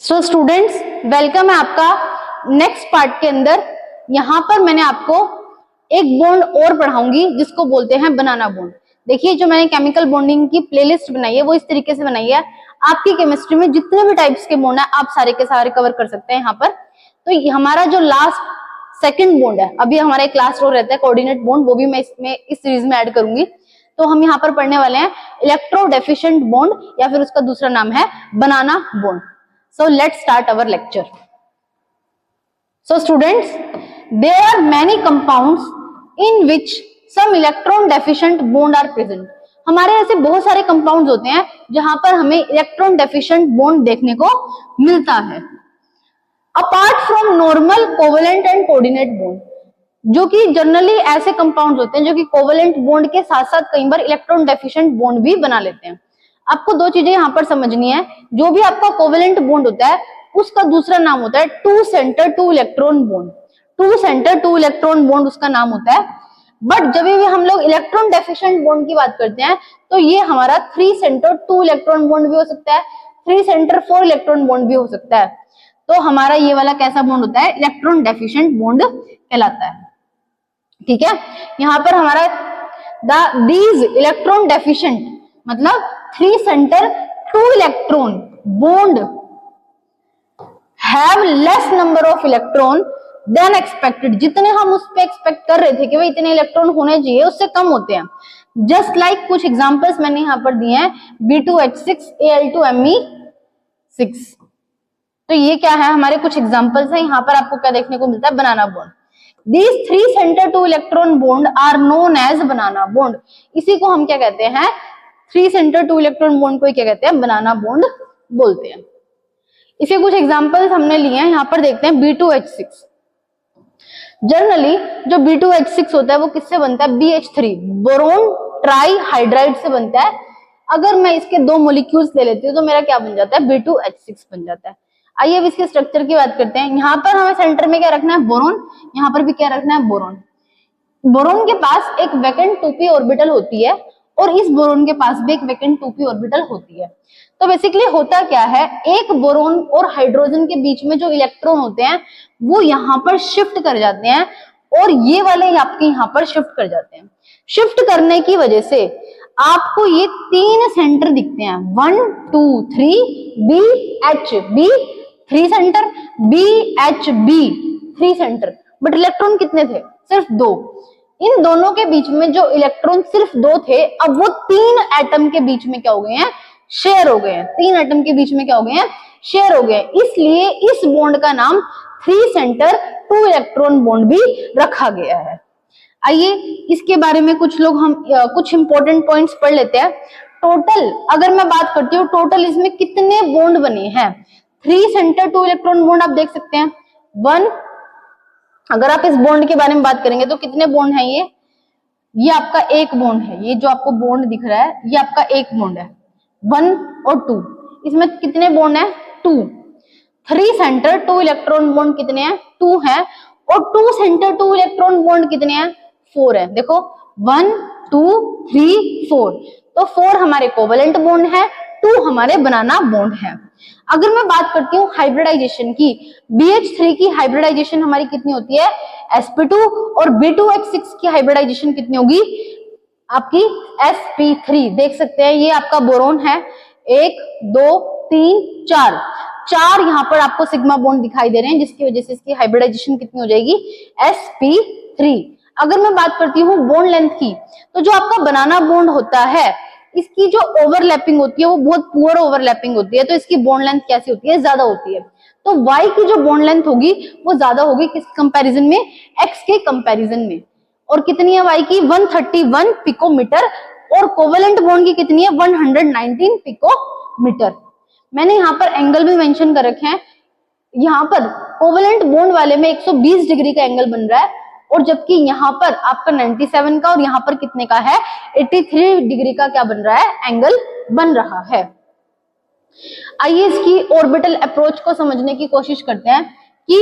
So students, welcome है आपका next part के अंदर। यहाँ पर मैंने आपको एक बॉन्ड और पढ़ाऊंगी जिसको बोलते हैं बनाना बॉन्ड। देखिए, जो मैंने केमिकल बॉन्डिंग की प्लेलिस्ट बनाई है वो इस तरीके से बनाई है। आपकी केमिस्ट्री में जितने भी टाइप्स के बॉन्ड है आप सारे के सारे कवर कर सकते हैं यहाँ पर। तो हमारा जो लास्ट सेकंड बॉन्ड है, अभी हमारा एक लास्ट और रहता है कोऑर्डिनेट बॉन्ड, वो भी मैं इस सीरीज में ऐड करूंगी। तो हम यहाँ पर पढ़ने वाले हैं इलेक्ट्रोडेफिशिएंट बॉन्ड, या फिर उसका दूसरा नाम है बनाना bond. So let's start our lecture. So students, there are many compounds in which some electron deficient bond are present. हमारे ऐसे बहुत सारे कंपाउंड्स होते हैं जहां पर हमें इलेक्ट्रॉन डेफिशिएंट बॉन्ड देखने को मिलता है। Apart from normal covalent and coordinate bond, जो कि जनरली ऐसे कंपाउंड्स होते हैं जो कि कोवेलेंट बॉन्ड के साथ साथ कई बार इलेक्ट्रॉन डेफिशिएंट बॉन्ड भी बना लेते हैं। आपको दो चीजें यहाँ पर समझनी है। जो भी आपका कोवेलेंट बॉन्ड होता है उसका दूसरा नाम होता है two centre two electron bond. Two centre two electron bond उसका नाम होता है। बट जब भी हम लोग इलेक्ट्रॉन डेफिशिएंट बॉन्ड की बात करते हैं तो ये हमारा three centre two electron bond भी हो सकता है, three centre for electron bond भी हो सकता है। तो हमारा ये वाला कैसा बॉन्ड होता है? इलेक्ट्रॉन डेफिशिएंट बॉन्ड कहलाता है। ठीक है, यहाँ पर हमारा दीज इलेक्ट्रॉन डेफिशिएंट मतलब three centre two electron bond have less number of electron then expected. जितने हम उस पे एक्सपेक्ट कर रहे थे कि भाई इतने इलेक्ट्रॉन होने चाहिए, उससे कम होते हैं। जस्ट लाइक कुछ एग्जांपल्स मैंने यहाँ पर दिए हैं, B2H6 Al2Me6। तो ये क्या है? हमारे कुछ एग्जांपल्स हैं। यहाँ पर आपको क्या देखने को मिलता है? बनाना bond. These three center to electron bond are known as banana bond। इसी को हम क्या कहते हैं? Three centre two electron bond को क्या कहते हैं? बनाना बॉन्ड बोलते हैं। इसे कुछ एग्जांपल्स हमने लिए हैं, यहाँ पर देखते हैं। B2H6 जनरली जो B2H6 होता है वो किससे बनता है? BH3 बोरोन ट्राई हाइड्राइड से बनता है। अगर मैं इसके दो मोलिक्यूल्स ले लेती हूँ तो मेरा क्या बन जाता है? B2H6 बन जाता है। आइए अब इसके स्ट्रक्चर की बात करते हैं। यहाँ पर हमें सेंटर में क्या रखना है? बोरोन। यहाँ पर भी क्या रखना है? बोरोन। बोरोन के पास एक वैकेंट 2p ऑर्बिटल होती है और इस बोरोन के पास भी एक वैकेंट 2p ऑर्बिटल होती है। तो बेसिकली होता क्या है? एक बोरोन और हाइड्रोजन के बीच में जो इलेक्ट्रॉन होते हैं वो यहाँ पर शिफ्ट कर जाते हैं और ये वाले आपके यहाँ पर शिफ्ट कर जाते हैं। शिफ्ट करने की वजह से आपको ये तीन सेंटर दिखते हैं, 1 2 3 BHB 3 centre, BHB 3 centre. But electron कितने थे? सिर्फ दो। इन दोनों के बीच में जो इलेक्ट्रॉन सिर्फ दो थे, अब वो तीन एटम के बीच में क्या हो गए हैं? शेयर हो गए हैं। तीन एटम के बीच में क्या हो गए हैं? शेयर हो गए। इसलिए इस बॉन्ड का नाम three centre two electron bond भी रखा गया है। आइए इसके बारे में कुछ इंपॉर्टेंट पॉइंट्स पढ़ लेते हैं। टोटल अगर मैं बात करती हूँ, टोटल इसमें कितने बॉन्ड बने हैं? Three centre two electron bond आप देख सकते हैं, 1। अगर आप इस बॉन्ड के बारे में बात करेंगे तो कितने बॉन्ड हैं? ये आपका एक बॉन्ड है। ये जो आपको बॉन्ड दिख रहा है ये आपका एक बॉन्ड है, 1 और 2। इसमें कितने बॉन्ड है? 2। Three centre two electron bond कितने हैं? 2 है। और two centre two electron bond कितने हैं? 4 है। देखो 1 2 3 4। तो 4 हमारे कोवेलेंट बॉन्ड है, 2 हमारे बनाना बॉन्ड है। अगर मैं बात करती हूँ हाइब्रिडाइजेशन की, BH3 की हाइब्रिडाइजेशन हमारी कितनी होती है? sp2। और B2H6 की हाइब्रिडाइजेशन कितनी होगी? आपकी sp3। देख सकते हैं ये आपका बोरोन है, 1 2 3 4 यहाँ पर आपको सिग्मा बॉन्ड दिखाई दे रहे हैं, जिसकी वजह से इसकी हाइब्रिडाइजेशन कितनी हो जाएगी? sp3। अगर मैं बात करती हूँ बॉन्ड लेंथ की, तो जो आपका बनाना बॉन्ड होता है इसकी जो ओवरलैपिंग होती है वो बहुत पुअर ओवरलैपिंग होती है। तो इसकी बॉन्ड लेंथ कैसी होती है? ज्यादा होती है। तो Y की जो बॉन्ड लेंथ होगी वो ज्यादा होगी किस कंपैरिजन में? X के कंपैरिजन में। और कितनी है Y की? 131 पिकोमीटर। और कोवेलेंट बॉन्ड की कितनी है? 119 पिकोमीटर। मैंने यहाँ पर एंगल भी मेंशन कर रखे हैं। यहाँ पर कोवेलेंट बॉन्ड वाले में 120 डिग्री का एंगल बन रहा है, और जबकि यहाँ पर आपका 97 का और यहाँ पर कितने का है? 83 डिग्री का क्या बन रहा है? एंगल बन रहा है। आइए इसकी ऑर्बिटल अप्रोच को समझने की कोशिश करते हैं कि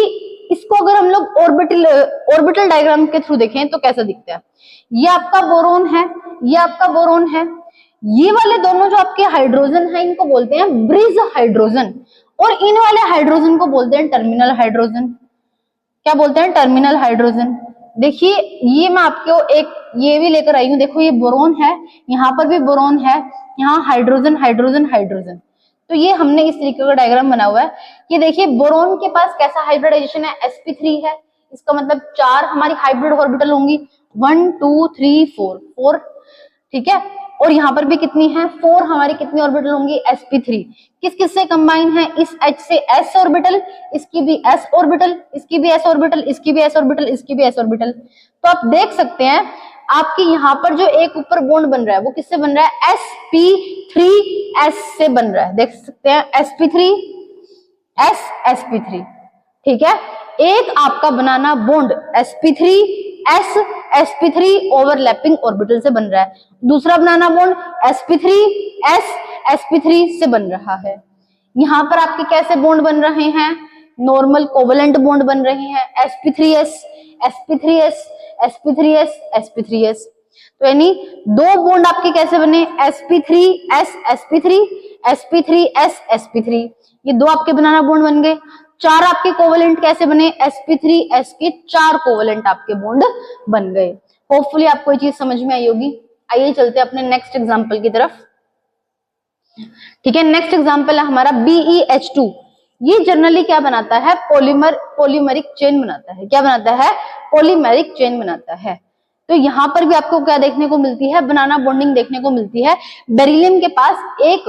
इसको अगर हम लोग ऑर्बिटल डायग्राम के थ्रू देखें तो कैसा दिखता है। ये आपका बोरोन है, ये आपका बोरोन है। ये वाले दोनों जो आपके हाइड्रोजन है इनको बोलते हैं ब्रिज हाइड्रोजन, और इन वाले हाइड्रोजन को बोलते हैं टर्मिनल हाइड्रोजन। क्या बोलते हैं? Terminal hydrogen. देखिए ये मैं आपको एक ये भी लेकर आई हूं, देखो ये बोरोन है, यहाँ पर भी बोरोन है, यहाँ हाइड्रोजन हाइड्रोजन हाइड्रोजन। तो ये हमने इस तरीके का डायग्राम बना हुआ है। ये देखिए बोरोन के पास कैसा हाइब्रिडाइजेशन है, sp3 है, इसका मतलब 4 हमारी हाइब्रिड ऑर्बिटल होंगी, 1 2 3 4 4, ठीक है। और यहाँ पर भी कितनी है, 4 हमारी कितनी ऑर्बिटल होंगी, sp3। किस किस से कंबाइन है, इस H से s ऑर्बिटल, इसकी भी s ऑर्बिटल, इसकी भी s ऑर्बिटल, इसकी भी s ऑर्बिटल, इसकी भी s ऑर्बिटल। तो आप देख सकते हैं आपके यहाँ पर जो एक ऊपर बॉन्ड बन रहा है वो किससे बन रहा है, sp3s से बन रहा है, देख सकते हैं sp3s sp3, ठीक है। एक आपका बनाना bond sp3s sp3 overlapping orbital से बन रहा है, दूसरा बनाना बॉन्ड sp3s sp3 से बन रहा है। यहाँ पर आपके कैसे बॉन्ड बन रहे हैं, नॉर्मल कोवेलेंट बॉन्ड बन रहे हैं, sp3s sp3s sp3s sp3s। तो यानी दो बॉन्ड आपके कैसे बने, sp3s sp3 sp3s sp3, ये दो आपके बनाना बॉन्ड बन गए। चार आपके कोवेलेंट कैसे बने, sp3s के 4 कोवेलेंट आपके बॉन्ड बन गए। होपफुली आपको ये चीज समझ में आई होगी। आइए चलते हैं अपने नेक्स्ट एग्जांपल की तरफ, ठीक है। नेक्स्ट एग्जांपल है हमारा BeH2। ये जनरली क्या बनाता है, पॉलीमरिक चेन बनाता है। क्या बनाता है, पॉलीमरिक चेन बनाता है। तो यहाँ पर भी आपको क्या देखने को मिलती है, बनाना बॉन्डिंग देखने को मिलती है। बेरिलियम के पास एक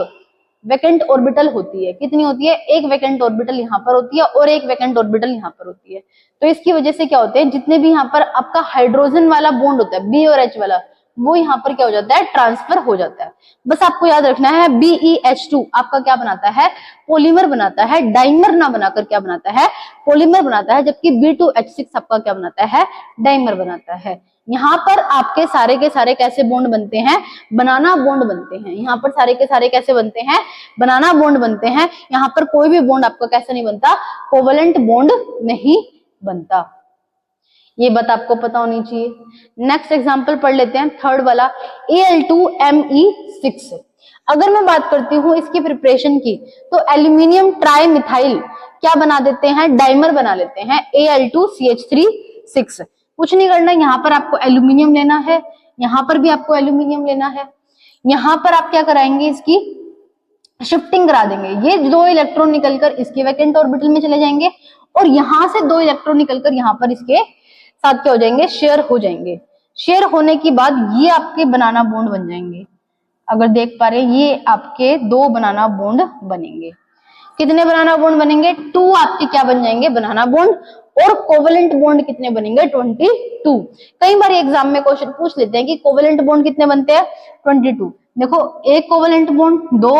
वैकेंट ऑर्बिटल होती है, कितनी होती है, एक वैकेंट ऑर्बिटल यहाँ पर होती है और एक वैकेंट ऑर्बिटल यहाँ पर होती है। तो इसकी वजह से क्या होते हैं, जितने भी यहाँ पर आपका हाइड्रोजन वाला बॉन्ड होता है B और H वाला, वो यहाँ पर क्या हो जाता है, ट्रांसफर हो जाता है। बस आपको याद रखना है BeH2 आपका क्या बनाता है, पॉलीमर बनाता है, डाइमर ना बनाकर क्या बनाता है, पॉलीमर बनाता है। जबकि B2H6 आपका क्या बनाता है, डाइमर बनाता है। यहाँ पर आपके सारे के सारे कैसे बॉन्ड बनते हैं, बनाना बॉन्ड बनते हैं। यहाँ पर सारे के सारे कैसे बनते हैं, बनाना बॉन्ड बनते हैं। यहाँ पर कोई भी बॉन्ड आपका कैसा नहीं बनता, कोवेलेंट बॉन्ड नहीं बनता। ये बात आपको पता होनी चाहिए। नेक्स्ट एग्जांपल पढ़ लेते हैं, थर्ड वाला Al2Me6। अगर मैं बात करती हूँ इसकी प्रिपरेशन की, तो एल्यूमिनियम ट्राई मिथाइल क्या बना देते हैं, डाइमर बना लेते हैं, Al2CH3 6। कुछ नहीं करना, यहाँ पर आपको एल्यूमिनियम लेना है, यहाँ पर भी आपको एल्यूमिनियम लेना है। यहाँ पर आप क्या कराएंगे, इसकी शिफ्टिंग करा देंगे। ये 2 इलेक्ट्रॉन निकलकर इसके वैकेंट ऑर्बिटल में चले जाएंगे और यहाँ से 2 इलेक्ट्रॉन निकलकर यहाँ पर इसके साथ क्या हो जाएंगे, शेयर हो जाएंगे। शेयर होने के बाद ये आपके बनाना बॉन्ड बन जाएंगे। अगर देख पा रहे हैं, ये आपके 2 बनाना बॉन्ड बनेंगे। कितने बनाना बॉन्ड बनेंगे, 2 आपके क्या बन जाएंगे, बनाना बॉन्ड। और कोवेलेंट बॉन्ड कितने बनेंगे, 22। कई बार एग्जाम में क्वेश्चन पूछ लेते हैं कि कोवेलेंट बॉन्ड कितने बनते हैं, 22। देखो एक कोवेलेंट बॉन्ड, 2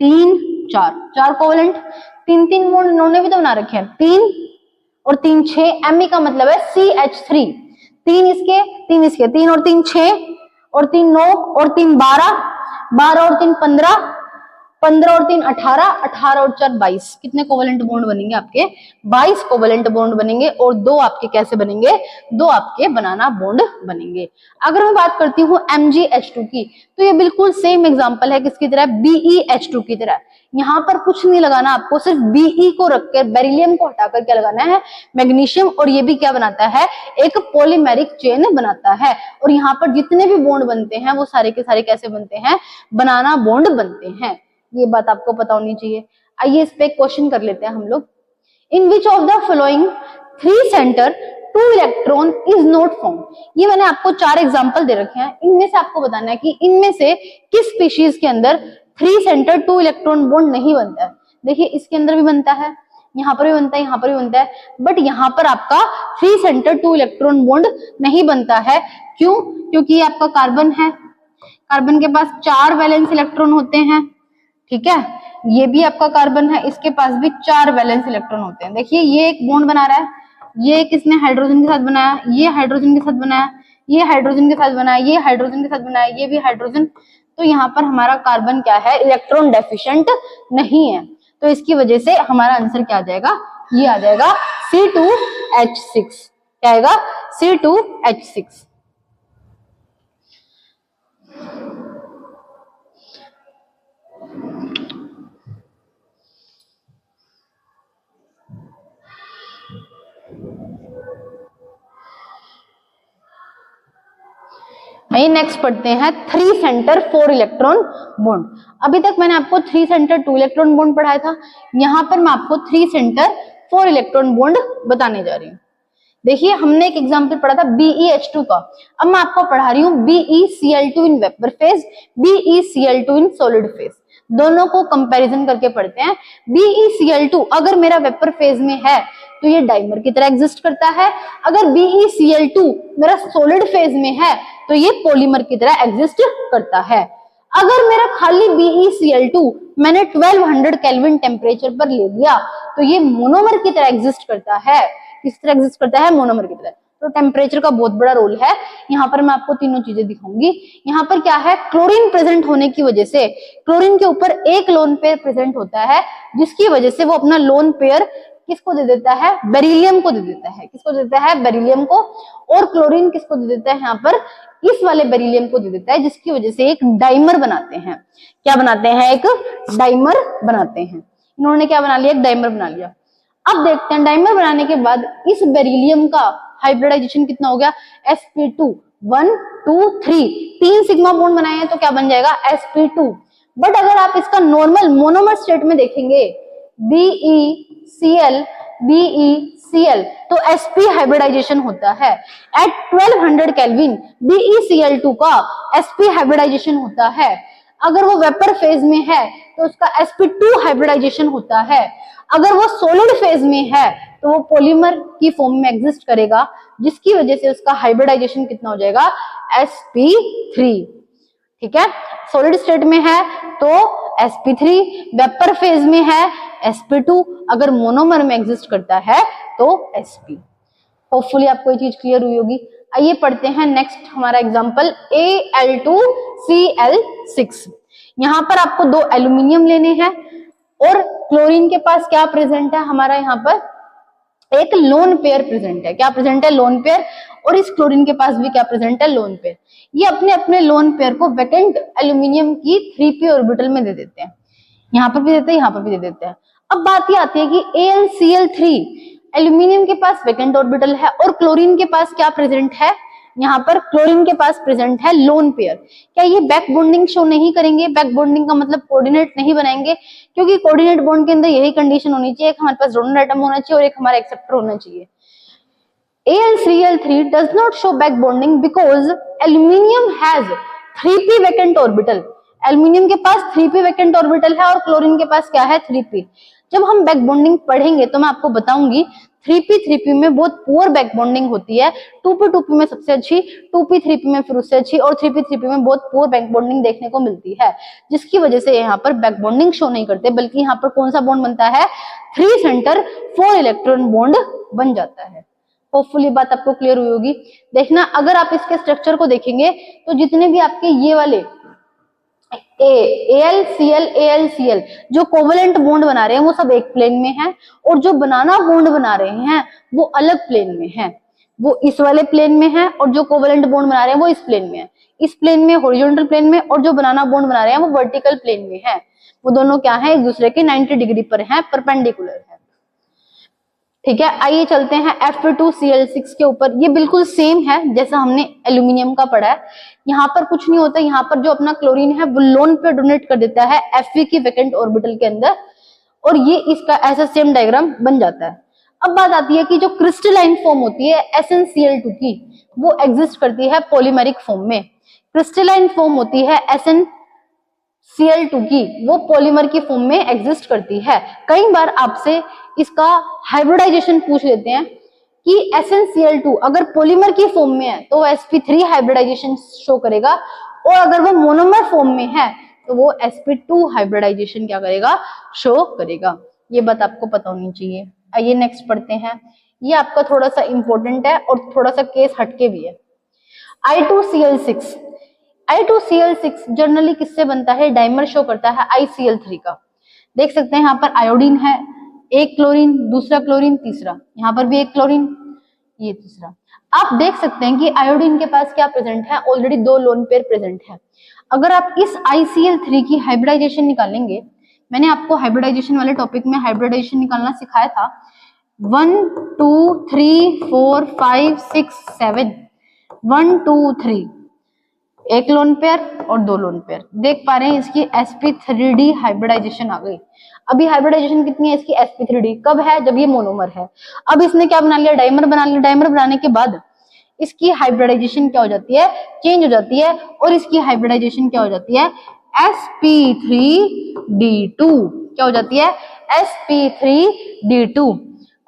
3 4, 4 कोवेलेंट, 3 बॉन्ड इन्होंने भी तो बना रखे हैं, 3 और 3 6। Me का मतलब है CH3, 3 इसके 3 इसके, 3 और 3 6 और 3 9 और 3 12, 12 और 3 15, 15 और 3 18, 18 और 4 22। कितने कोवेलेंट बॉन्ड बनेंगे आपके, 22 कोवेलेंट बॉन्ड बनेंगे। और 2 आपके कैसे बनेंगे, 2 आपके बनाना बॉन्ड बनेंगे। अगर मैं बात करती हूँ MgH2 की, तो ये बिल्कुल सेम एग्जांपल है किसकी तरह, BeH2 की तरह। यहाँ पर कुछ नहीं लगाना आपको, सिर्फ Be को रखकर बेरिलियम को हटाकर क्या लगाना है, मैग्नीशियम। और ये भी क्या बनाता है, एक पॉलीमेरिक चेन बनाता है। और यहाँ पर जितने भी बॉन्ड बनते हैं वो सारे के सारे कैसे बनते हैं, बनाना बॉन्ड बनते हैं। ये बात आपको पता होनी चाहिए। आइए इस पे क्वेश्चन कर लेते हैं हम लोग। In which of the following 3 centre 2 electron is not found. ये मैंने आपको 4 एग्जांपल दे रखे हैं, इनमें से आपको बताना है कि इनमें से किस स्पीशीज के अंदर 3 सेंटर 2 इलेक्ट्रॉन बॉन्ड नहीं बनता है। देखिए इसके अंदर भी बनता है, यहाँ पर भी बनता है, यहाँ पर भी बनता है, बट यहाँ पर आपका 3 सेंटर 2 इलेक्ट्रॉन बॉन्ड नहीं बनता है। क्यों, क्योंकि ये आपका कार्बन है, कार्बन के पास 4 वैलेंस इलेक्ट्रॉन होते हैं, ठीक है। ये भी आपका कार्बन है, इसके पास भी 4 वैलेंस इलेक्ट्रॉन होते हैं। देखिए ये एक बॉन्ड बना रहा है, ये किसने हाइड्रोजन के साथ बनाया, ये हाइड्रोजन के साथ बनाया, ये हाइड्रोजन के साथ बनाया, ये हाइड्रोजन के साथ बनाया, ये भी हाइड्रोजन। तो यहाँ पर हमारा कार्बन क्या है, इलेक्ट्रॉन डेफिशिएंट नहीं है। तो इसकी वजह से हमारा आंसर क्या आ जाएगा, ये आ जाएगा C2H6। क्या आएगा, C2H6। आइए नेक्स्ट पढ़ते हैं 3 सेंटर 4 इलेक्ट्रॉन बॉन्ड। अभी तक मैंने आपको 3 सेंटर 2 इलेक्ट्रॉन बॉन्ड पढ़ाया था, यहाँ पर मैं आपको 3 सेंटर 4 इलेक्ट्रॉन बॉन्ड बताने जा रही हूँ। देखिए हमने एक एग्जांपल पढ़ा था BeH2 का, अब मैं आपको पढ़ा रही हूँ BeCl2 in vapour phase, BeCl2 in solid phase. दोनों को कंपैरिजन करके पढ़ते हैं। BeCl2 अगर मेरा वेपर फेज में है तो ये डाइमर की तरह एग्जिस्ट करता है, अगर BeCl2 मेरा सॉलिड फेज में है तो ये पॉलीमर की तरह एग्जिस्ट करता है। अगर मेरा खाली BeCl2 मैंने 1200 केल्विन टेम्परेचर पर ले लिया तो ये मोनोमर की तरह एग्जिस्ट करता है। किस तरह एग्जिस्ट करता है? मोनोमर की तरह। तो टेम्परेचर का बहुत बड़ा रोल है। यहाँ पर मैं आपको तीनों चीजें दिखाऊंगी। यहाँ पर क्या है, क्लोरीन प्रेजेंट होने की वजह से क्लोरीन के ऊपर एक लोन पेयर प्रेजेंट होता है, जिसकी वजह से वो अपना लोन पेयर किसको दे देता है? बेरिलियम को दे देता है। किसको दे देता है? बेरिलियम को। और क्लोरीन किसको दे देता है? यहाँ पर इस वाले बेरिलियम को दे देता है, जिसकी वजह से एक डाइमर बनाते हैं। क्या बनाते हैं? एक डाइमर बनाते हैं। इन्होंने क्या बना लिया? एक डाइमर बना लिया। अब देखते हैं डाइमर बनाने के बाद इस बेरिलियम का हाइब्रिडाइजेशन कितना हो गया? sp2 1 2 3 3 सिग्मा बॉन्ड बनाए हैं तो क्या बन जाएगा? sp2। बट अगर आप इसका नॉर्मल मोनोमर स्टेट में देखेंगे BeCl BeCl तो sp हाइब्रिडाइजेशन होता है। एट 1200 केल्विन BeCl2 का sp हाइब्रिडाइजेशन होता है। अगर वो वेपर फेज में है तो उसका sp2 हाइब्रिडाइजेशन होता है। अगर वो सॉलिड फेज में है तो वो पॉलीमर की फॉर्म में एग्जिस्ट करेगा, जिसकी वजह से उसका हाइब्रिडाइजेशन कितना हो जाएगा? sp3। ठीक है, सॉलिड स्टेट में है तो sp3, वेपर फेज में है sp2, अगर मोनोमर में एग्जिस्ट करता है तो sp। होपफुली आपको ये चीज क्लियर हुई होगी। आइए पढ़ते हैं नेक्स्ट हमारा एग्जांपल Al2Cl6। यहाँ पर आपको 2 एल्यूमिनियम लेने हैं और क्लोरीन के पास क्या प्रेजेंट है? हमारा यहाँ पर एक लोन पेयर प्रेजेंट है। क्या प्रेजेंट है? Lone pair. और इस क्लोरीन के पास भी क्या प्रेजेंट है? Lone pair. ये अपने अपने लोन पेयर को वैकेंट एल्यूमिनियम की 3p ऑर्बिटल में दे देते हैं। यहाँ पर भी देते हैं, यहाँ पर भी दे देते हैं। अब बात ये आती है कि AlCl3 एल्यूमिनियम के पास वैकेंट ऑर्बिटल है और क्लोरीन के पास क्या प्रेजेंट है? यहाँ पर क्लोरीन के पास प्रेजेंट है लोन पेयर। क्या ये बैक बॉन्डिंग शो नहीं करेंगे? बैक बॉन्डिंग का मतलब कोऑर्डिनेट नहीं बनाएंगे, क्योंकि कोऑर्डिनेट बॉन्ड के अंदर यही कंडीशन होनी चाहिए, एक हमारे पास डोनर एटम होना चाहिए और एक हमारा एक्सेप्टर होना चाहिए। AlCl3 does not show back bonding because aluminium has 3p vacant orbital। Aluminium के पास 3p वैकेंट ऑर्बिटल है और क्लोरीन के पास क्या है? 3p। जब हम बैक बॉन्डिंग पढ़ेंगे तो मैं आपको बताऊंगी 3p में बहुत पुअर बैक बॉन्डिंग होती है, 2p में सबसे अच्छी, 2p 3p में फिर उससे अच्छी और 3p 3p में बहुत पुअर बैक बॉन्डिंग देखने को मिलती है, जिसकी वजह से यहाँ पर बैक बॉन्डिंग शो नहीं करते, बल्कि यहाँ पर कौन सा बॉन्ड बनता है? 3 सेंटर 4 इलेक्ट्रॉन बॉन्ड बन जाता है। होपफुली बात आपको क्लियर हुई होगी। देखना, अगर आप इसके स्ट्रक्चर को देखेंगे तो जितने भी आपके ये वाले AlCl जो कोवलेंट बॉन्ड बना रहे हैं वो सब एक प्लेन में है, और जो बनाना बॉन्ड बना रहे हैं वो अलग प्लेन में है। वो इस वाले प्लेन में है और जो कोवलेंट बॉन्ड बना रहे हैं वो इस प्लेन में है। इस प्लेन में, हॉरिजॉन्टल प्लेन में, और जो बनाना बॉन्ड बना रहे हैं वो वर्टिकल प्लेन में है। वो दोनों क्या है? एक दूसरे के 90 डिग्री पर है, परपेंडिकुलर है। ठीक है, आइए चलते हैं Fe2Cl6 के ऊपर। ये बिल्कुल सेम है जैसा हमने एल्यूमिनियम का पढ़ा है। यहाँ पर कुछ नहीं होता, यहाँ पर जो अपना क्लोरीन है वो लोन पे डोनेट कर देता है Fe की वैकेंट ऑर्बिटल के अंदर, और ये इसका ऐसा सेम डायग्राम बन जाता है। अब बात आती है कि जो क्रिस्टलाइन फॉर्म होती है SnCl2 की, वो एग्जिस्ट करती है पॉलीमेरिक फॉर्म में। क्रिस्टलाइन फॉर्म होती है SnCl2 की, वो पॉलीमर की फॉर्म में एग्जिस्ट करती है। कई बार आपसे इसका हाइब्रिडाइजेशन पूछ लेते हैं कि SnCl2 अगर पॉलीमर की फॉर्म में है तो वो sp3 हाइब्रिडाइजेशन शो करेगा, और अगर वो मोनोमर फॉर्म में है तो वो sp2 हाइब्रिडाइजेशन क्या करेगा? शो करेगा। ये बात आपको पता होनी चाहिए। आइए नेक्स्ट पढ़ते हैं। ये आपका थोड़ा सा इंपॉर्टेंट है और थोड़ा सा केस हटके भी है। I2Cl6 जनरली किससे बनता है? डाइमर शो करता है ICl3 का। देख सकते हैं यहाँ पर आयोडीन है, एक क्लोरीन, दूसरा क्लोरीन, तीसरा, यहाँ पर भी एक क्लोरीन, ये तीसरा। आप देख सकते हैं कि आयोडीन के पास क्या प्रेजेंट है? ऑलरेडी 2 लोन पेयर प्रेजेंट है। अगर आप इस ICl3 की हाइब्रिडाइजेशन निकालेंगे, मैंने आपको हाइब्रिडाइजेशन वाले टॉपिक में हाइब्रिडाइजेशन निकालना सिखाया था। 1 2 3 4 5 6 7 1 2 3 एक लोन पेयर और दो लोन पेयर। देख पा रहे हैं इसकी sp3d हाइब्रिडाइजेशन आ गई। अभी हाइब्रिडाइजेशन कितनी है इसकी sp3d, कब है, जब ये मोनोमर है। अब इसने क्या बना लिया, डाइमर बना लिया। डाइमर बनाने के बाद इसकी हाइब्रिडाइजेशन क्या हो जाती है, चेंज हो जाती है, और इसकी हाइब्रिडाइजेशन क्या हो जाती है, sp3d2 क्या हो जाती है, sp3d2।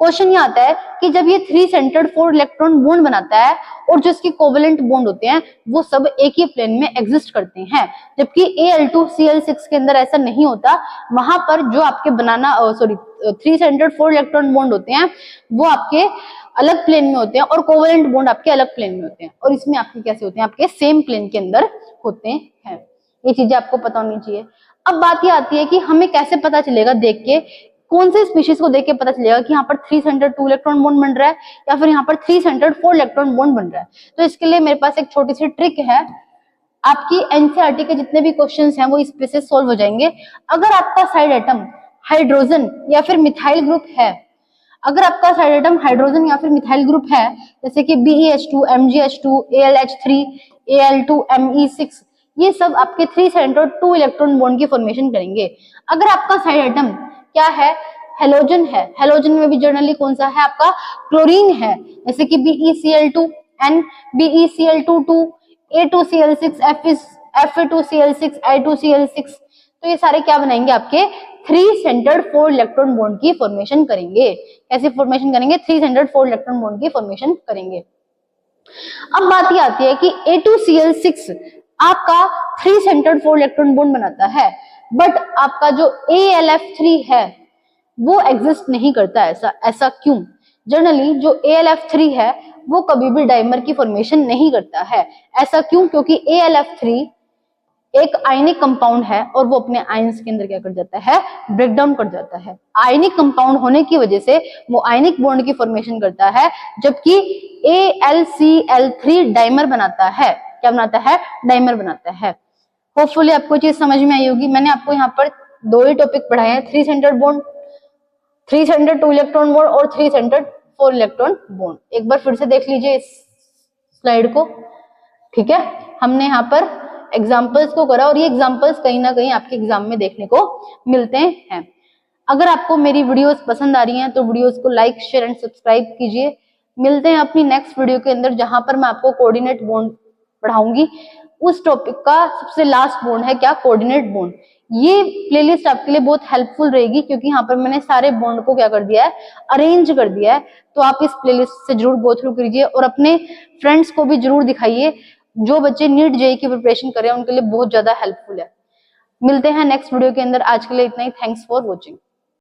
क्वेश्चन ये आता है कि जब ये 3 सेंटर्ड 4 इलेक्ट्रॉन बॉन्ड बनाता है और जो इसके कोवेलेंट बॉन्ड होते हैं वो सब एक ही प्लेन में एग्जिस्ट करते हैं, जबकि Al2Cl6 के अंदर ऐसा नहीं होता। वहां पर जो आपके बनाना 3 सेंटर्ड 4 इलेक्ट्रॉन बॉन्ड होते हैं वो आपके अलग प्लेन में होते हैं और कोवेलेंट बॉन्ड आपके अलग प्लेन में होते हैं, और इसमें आपके कैसे होते हैं, आपके सेम प्लेन के अंदर होते हैं। ये चीजें आपको पता होनी चाहिए। अब बात ये आती है कि हमें कैसे पता चलेगा, देख के कौन से स्पीशीज को देख के पता चलेगा कि यहाँ पर 3 सेंटर्ड 2 इलेक्ट्रॉन बॉन्ड बन रहा है या फिर यहाँ पर 3 सेंटर्ड 4 इलेक्ट्रॉन बॉन्ड बन रहा है। तो इसके लिए मेरे पास एक छोटी सी ट्रिक है। आपकी एनसीईआरटी के जितने भी क्वेश्चंस हैं वो इस पे से सोल्व हो जाएंगे। अगर आपका साइड एटम हाइड्रोजन या फिर मिथाइल ग्रुप है, अगर आपका साइड एटम हाइड्रोजन या फिर मिथाइल ग्रुप है, जैसे कि BeH2, MgH2, AlH3, Al2, Me6, ये सब आपके 3 सेंटर्ड 2 इलेक्ट्रॉन बॉन्ड की फॉर्मेशन करेंगे। अगर आपका साइड एटम क्या है, हेलोजन है, हेलोजन में भी जनरली कौन सा है आपका, क्लोरीन है, जैसे कि BeCl2n, BeCl22, A2Cl6, Fa2Cl6, I2Cl6, तो ये सारे क्या बनाएंगे, आपके 3 सेंटर्ड 4 इलेक्ट्रॉन बॉन्ड की फॉर्मेशन करेंगे। कैसे फॉर्मेशन करेंगे, 3 सेंटर्ड 4 इलेक्ट्रॉन बॉन्ड की फॉर्मेशन करेंगे। अब बात ये आती है कि A2Cl6 आपका 3 सेंटर्ड 4 इलेक्ट्रॉन बॉन्ड बनाता है, बट आपका जो AlF3 है वो एग्जिस्ट नहीं करता। ऐसा क्यों? जनरली जो AlF3 है वो कभी भी डाइमर की फॉर्मेशन नहीं करता है। ऐसा क्यों? क्योंकि AlF3 एक आयनिक कंपाउंड है और वो अपने आयंस के अंदर क्या कर जाता है, ब्रेक डाउन कर जाता है। आयनिक कंपाउंड होने की वजह से वो आयनिक बॉन्ड की फॉर्मेशन करता है, जबकि AlCl3 डाइमर बनाता है। क्या बनाता है, डाइमर बनाता है। होपफुली आपको चीज समझ में आई होगी। मैंने आपको यहाँ पर दो ही टॉपिक पढ़ाए हैं, 3 centred bond, 3 centred 2 electron bond और 3 सेंटर्ड 4 इलेक्ट्रॉन बॉन्ड। एक बार फिर से देख लीजिए इस स्लाइड को, ठीक है। हमने यहाँ पर एग्जाम्पल्स को करा और ये एग्जाम्पल्स कहीं ना कहीं आपके एग्जाम में देखने को मिलते हैं। अगर आपको मेरी वीडियोस पसंद आ रही हैं तो वीडियोस को लाइक, शेयर एंड सब्सक्राइब कीजिए। मिलते हैं अपनी नेक्स्ट वीडियो के अंदर, जहां पर मैं आपको कोऑर्डिनेट बॉन्ड पढ़ाऊंगी। उस टॉपिक का सबसे लास्ट बॉन्ड है क्या, कोऑर्डिनेट बॉन्ड। ये प्लेलिस्ट आपके लिए बहुत हेल्पफुल रहेगी क्योंकि यहाँ पर मैंने सारे बॉन्ड को क्या कर दिया है, अरेंज कर दिया है। तो आप इस प्लेलिस्ट से जरूर गो थ्रू कीजिए और अपने फ्रेंड्स को भी जरूर दिखाइए। जो बच्चे नीट जेईई की प्रिपरेशन कर रहे हैं उनके लिए बहुत ज्यादा हेल्पफुल है। मिलते हैं नेक्स्ट वीडियो के अंदर। आज के लिए इतना ही। Thanks for watching.